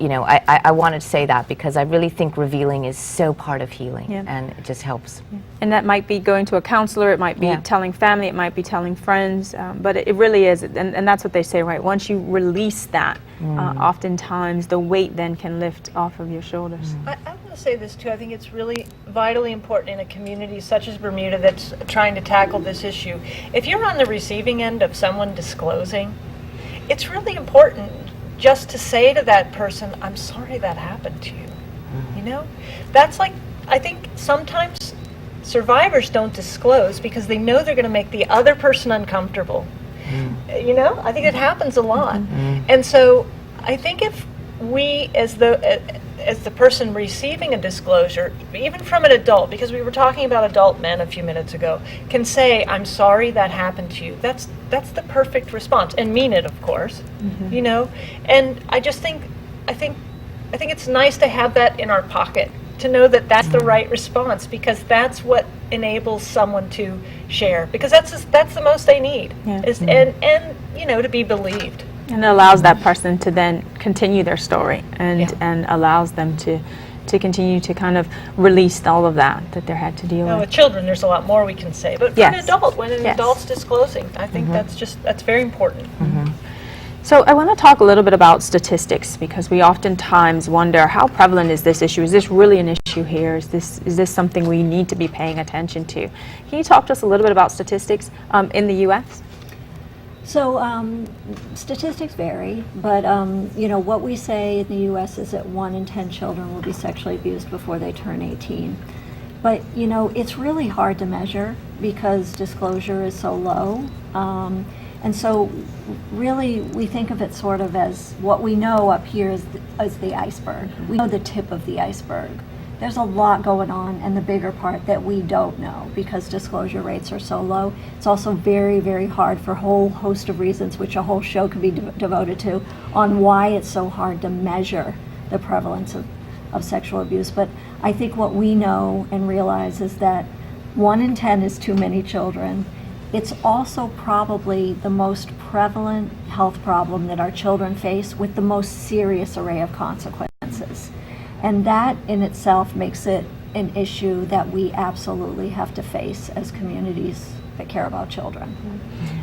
you know, I wanted to say that because I really think revealing is so part of healing, and it just helps. And that might be going to a counselor, it might be telling family, it might be telling friends, but it really is, and that's what they say, right? Once you release that, oftentimes the weight then can lift off of your shoulders. I want to say this too, I think it's really vitally important in a community such as Bermuda that's trying to tackle this issue. If you're on the receiving end of someone disclosing, it's really important just to say to that person, I'm sorry that happened to you. You know? That's like, I think sometimes survivors don't disclose because they know they're going to make the other person uncomfortable. You know? I think it happens a lot. And so I think if we, as the person receiving a disclosure, even from an adult, because we were talking about adult men a few minutes ago, can say, I'm sorry that happened to you. That's the perfect response, and mean it, of course. You know? And I just think, I think it's nice to have that in our pocket, to know that that's the right response, because that's what enables someone to share, because that's the most they need, and you know, to be believed. And it allows that person to then continue their story, and allows them to continue to kind of release all of that they had to deal Now, with. with children, there's a lot more we can say, but for an adult, when an adult's disclosing, I think that's very important. So I want to talk a little bit about statistics, because we oftentimes wonder, how prevalent is this issue? Is this really an issue here? Is this something we need to be paying attention to? Can you talk to us a little bit about statistics in the U.S.? So statistics vary, but you know, what we say in the U.S. is that 1 in 10 children will be sexually abused before they turn 18. But you know, it's really hard to measure because disclosure is so low. And so really we think of it sort of as what we know up here as the iceberg. We know the tip of the iceberg. There's a lot going on, and the bigger part that we don't know because disclosure rates are so low. It's also very, very hard for a whole host of reasons, which a whole show could be devoted to, on why it's so hard to measure the prevalence of sexual abuse. But I think what we know and realize is that 1 in 10 is too many children. It's also probably the most prevalent health problem that our children face, with the most serious array of consequences. And that in itself makes it an issue that we absolutely have to face as communities that care about children.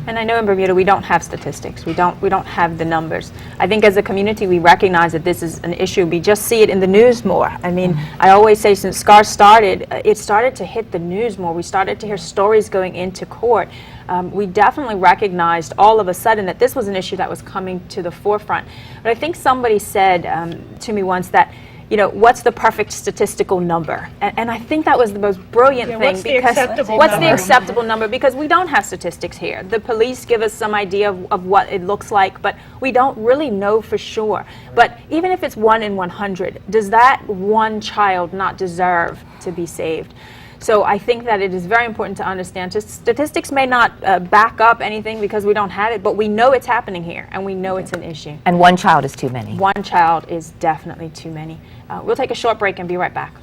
And I know in Bermuda we don't have statistics. We don't have the numbers. I think as a community we recognize that this is an issue. We just see it in the news more. I mean, I always say since SCARS started, it started to hit the news more. We started to hear stories going into court. We definitely recognized all of a sudden that this was an issue that was coming to the forefront. But I think somebody said to me once that, what's the perfect statistical number? And I think that was the most brilliant thing. What's the acceptable what's the number? acceptable number? Because we don't have statistics here. The police give us some idea of what it looks like, but we don't really know for sure. But even if it's 1 in 100, does that one child not deserve to be saved? So I think that it is very important to understand. Just statistics may not back up anything because we don't have it, but we know it's happening here, and we know it's an issue. And one child is too many. One child is definitely too many. We'll take a short break and be right back.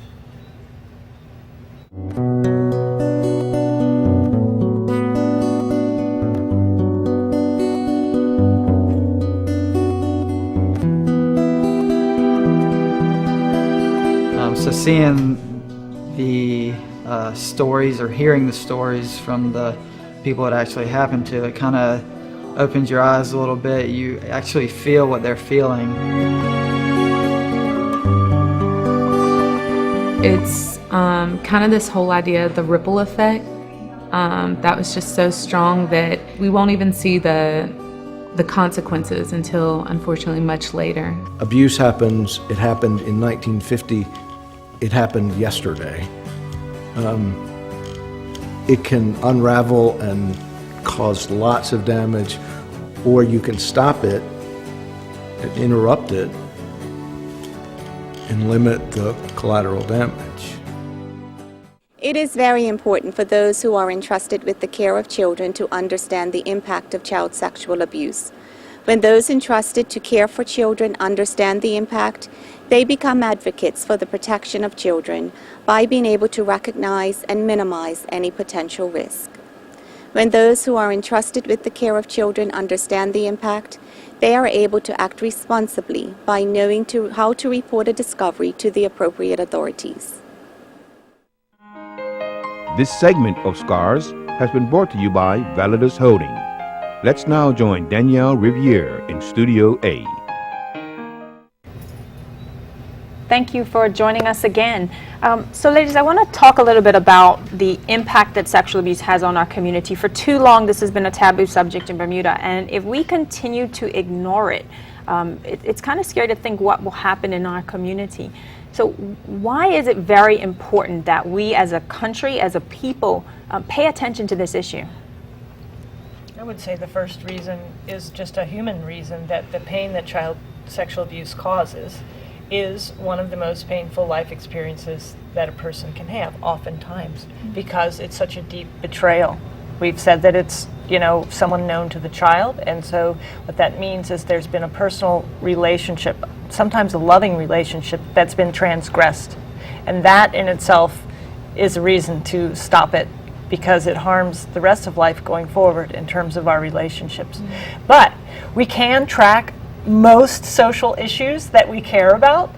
So seeing the stories or hearing the stories from the people it actually happened to, it kind of opens your eyes a little bit. You actually feel what they're feeling. It's kind of this whole idea of the ripple effect that was just so strong that we won't even see the consequences until, unfortunately, much later. Abuse happens. It happened in 1950. It happened yesterday. It can unravel and cause lots of damage, or you can stop it and interrupt it and limit the collateral damage. It is very important for those who are entrusted with the care of children to understand the impact of child sexual abuse. When those entrusted to care for children understand the impact, they become advocates for the protection of children by being able to recognize and minimize any potential risk. When those who are entrusted with the care of children understand the impact, they are able to act responsibly by knowing how to report a discovery to the appropriate authorities. This segment of Scars has been brought to you by Validus Holding. Let's now join Danielle Riviere in Studio A. Thank you for joining us again. So ladies, I want to talk a little bit about the impact that sexual abuse has on our community. For too long, this has been a taboo subject in Bermuda, and if we continue to ignore it, it's kind of scary to think what will happen in our community. So why is it very important that we as a country, as a people, pay attention to this issue? I would say the first reason is just a human reason, that the pain that child sexual abuse causes is one of the most painful life experiences that a person can have, oftentimes, because it's such a deep betrayal. We've said that it's, someone known to the child, and so what that means is there's been a personal relationship, sometimes a loving relationship, that's been transgressed. And that in itself is a reason to stop it, because it harms the rest of life going forward in terms of our relationships. But we can track most social issues that we care about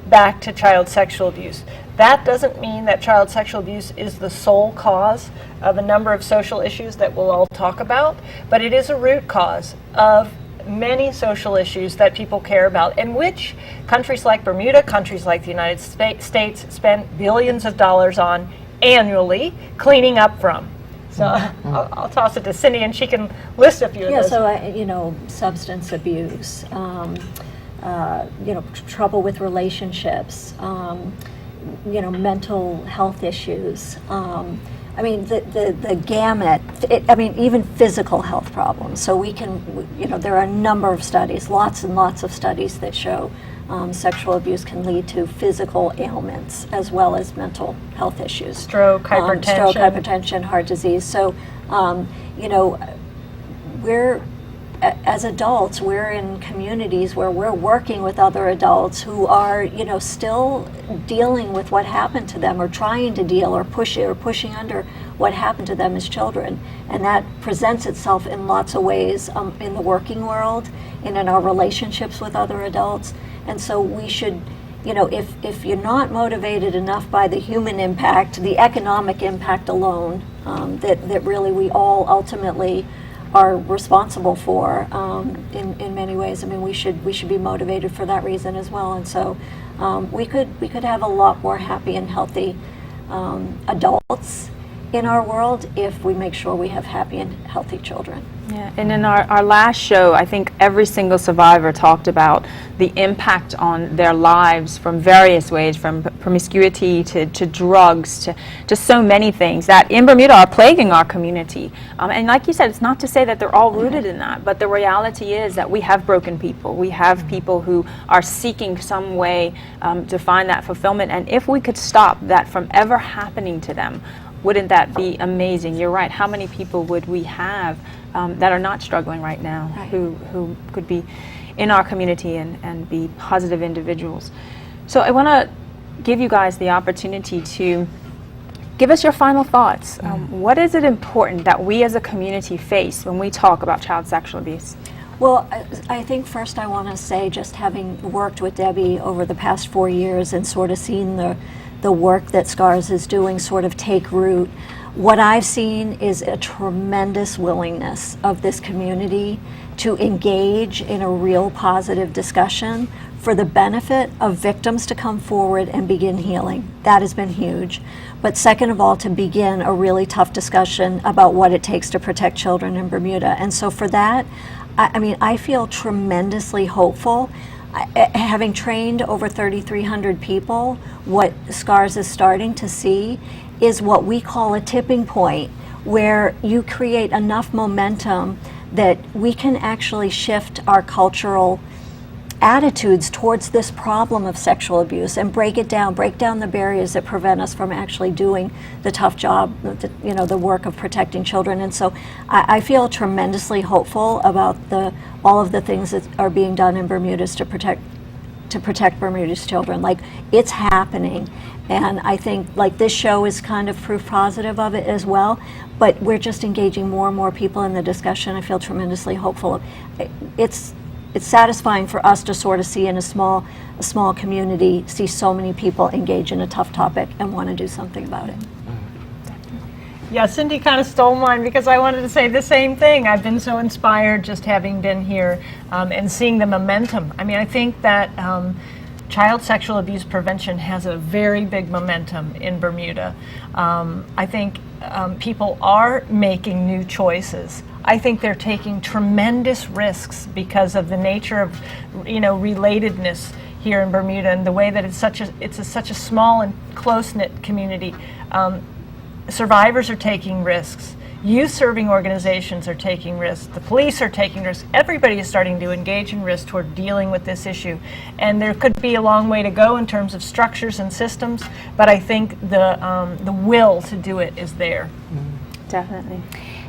back to child sexual abuse. That doesn't mean that child sexual abuse is the sole cause of a number of social issues that we'll all talk about, but it is a root cause of many social issues that people care about, and which countries like Bermuda, countries like the United States spend billions of dollars on annually cleaning up from. So I'll toss it to Cindy, and she can list a few of those. So substance abuse, trouble with relationships, mental health issues. The gamut. Even physical health problems. So we can, there are a number of studies, lots and lots of studies that show sexual abuse can lead to physical ailments as well as mental health issues. Stroke, hypertension. Heart disease. So, we're, as adults, we're in communities where we're working with other adults who are, still dealing with what happened to them, or trying to deal or pushing under what happened to them as children. And that presents itself in lots of ways in the working world and in our relationships with other adults. And so we should, if you're not motivated enough by the human impact, the economic impact alone, that really we all ultimately are responsible for in many ways. We should be motivated for that reason as well. And so we could have a lot more happy and healthy adults in our world if we make sure we have happy and healthy children. Yeah, and in our last show, I think every single survivor talked about the impact on their lives from various ways, from promiscuity to drugs to so many things that in Bermuda are plaguing our community. And like you said, it's not to say that they're all rooted in that, but the reality is that we have broken people. We have people who are seeking some way to find that fulfillment. And if we could stop that from ever happening to them, wouldn't that be amazing? You're right. How many people would we have that are not struggling right now, who could be in our community and be positive individuals? So I want to give you guys the opportunity to give us your final thoughts. What is it important that we as a community face when we talk about child sexual abuse? Well, I think first I want to say, just having worked with Debbie over the past 4 years and sort of seen the work that SCARS is doing sort of take root, what I've seen is a tremendous willingness of this community to engage in a real positive discussion for the benefit of victims to come forward and begin healing. That has been huge. But second of all, to begin a really tough discussion about what it takes to protect children in Bermuda. And so for that, I mean, I feel tremendously hopeful. Having trained over 3,300 people, what SCARS is starting to see is what we call a tipping point, where you create enough momentum that we can actually shift our cultural attitudes towards this problem of sexual abuse and break down the barriers that prevent us from actually doing the tough job, the work of protecting children. And so I feel tremendously hopeful about all of the things that are being done in Bermuda to protect Bermuda's children. Like, it's happening. And I think like this show is kind of proof positive of it as well, but we're just engaging more and more people in the discussion. I feel tremendously hopeful. It's satisfying for us to sort of see in a small community, see so many people engage in a tough topic and want to do something about it. Yeah, Cindy kind of stole mine because I wanted to say the same thing. I've been so inspired just having been here and seeing the momentum. I mean, I think that child sexual abuse prevention has a very big momentum in Bermuda. I think people are making new choices. I think they're taking tremendous risks because of the nature of, relatedness here in Bermuda and the way that it's such a small and close-knit community. Survivors are taking risks. Youth-serving organizations are taking risks. The police are taking risks. Everybody is starting to engage in risk toward dealing with this issue. And there could be a long way to go in terms of structures and systems, but I think the will to do it is there. Definitely.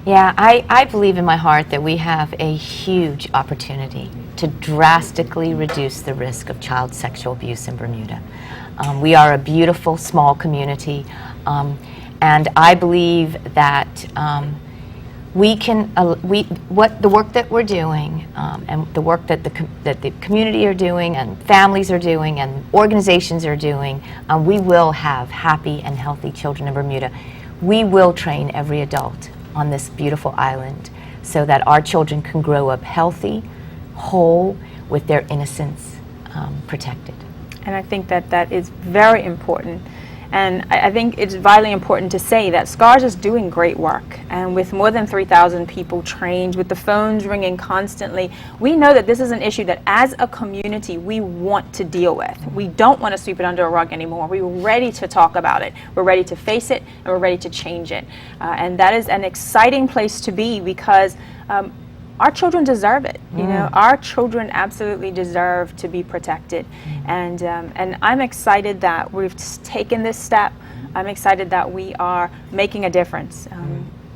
Yeah, I believe in my heart that we have a huge opportunity to drastically reduce the risk of child sexual abuse in Bermuda. We are a beautiful small community, and I believe that we can, the work that we're doing and the work that the community are doing and families are doing and organizations are doing, we will have happy and healthy children in Bermuda. We will train every adult on this beautiful island so that our children can grow up healthy, whole, with their innocence protected. And I think that is very important. And I think it's vitally important to say that SCARS is doing great work. And with more than 3,000 people trained, with the phones ringing constantly, we know that this is an issue that as a community we want to deal with. We don't want to sweep it under a rug anymore. We're ready to talk about it. We're ready to face it, and we're ready to change it. And that is an exciting place to be because our children deserve it. Our children absolutely deserve to be protected. And I'm excited that we've taken this step. I'm excited that we are making a difference.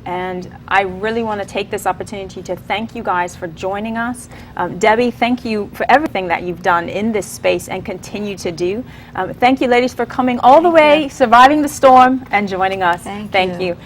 And I really want to take this opportunity to thank you guys for joining us. Debbie, thank you for everything that you've done in this space and continue to do. Thank you, ladies, for coming all the way, surviving the storm, and joining us. Thank you.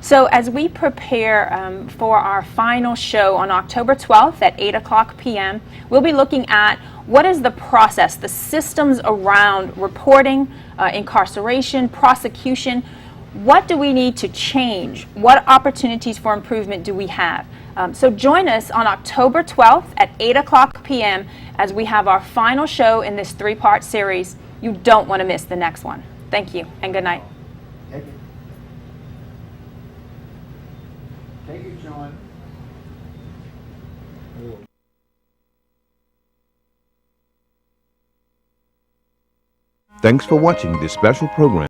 So as we prepare for our final show on October 12th at 8:00 p.m., we'll be looking at what is the process, the systems around reporting, incarceration, prosecution. What do we need to change? What opportunities for improvement do we have? So join us on October 12th at 8:00 p.m. as we have our final show in this 3-part series. You don't want to miss the next one. Thank you and good night. Thank you. Thank you, John. Thanks for watching this special program.